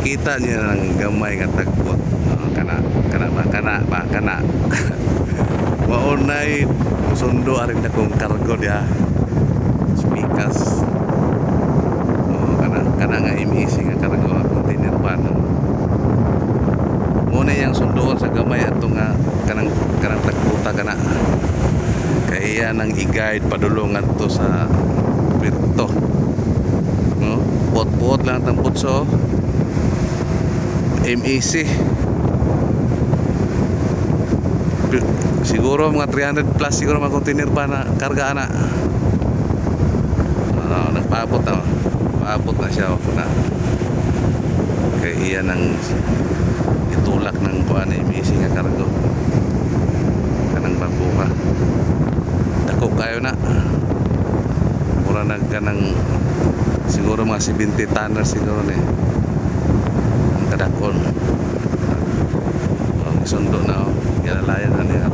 makita niyo ng gamay nga tagpot. Kana maunay sundo aring dakong kargo dia speakers. Kana nga MEC nga kargo container van. Muna yang sundoon sa gamay ato nga kanang tagputa kana. Kaya nang i-guide padulungan to sa Puerto. No? Pot-pot lang ang putso. MEC. Siguro mga 300 plus siguro mga container pa na karga na. Nagpaabot na. Paabot na siya na. Kaya iyan ang itulak ng kuan MEC nga kargo. Kanang bangkuha. Dako kayo na. Mura nagkanang siguro mga 70 tonner siguro ni. Ang kadakon. Sundo na, ginalayan na niya.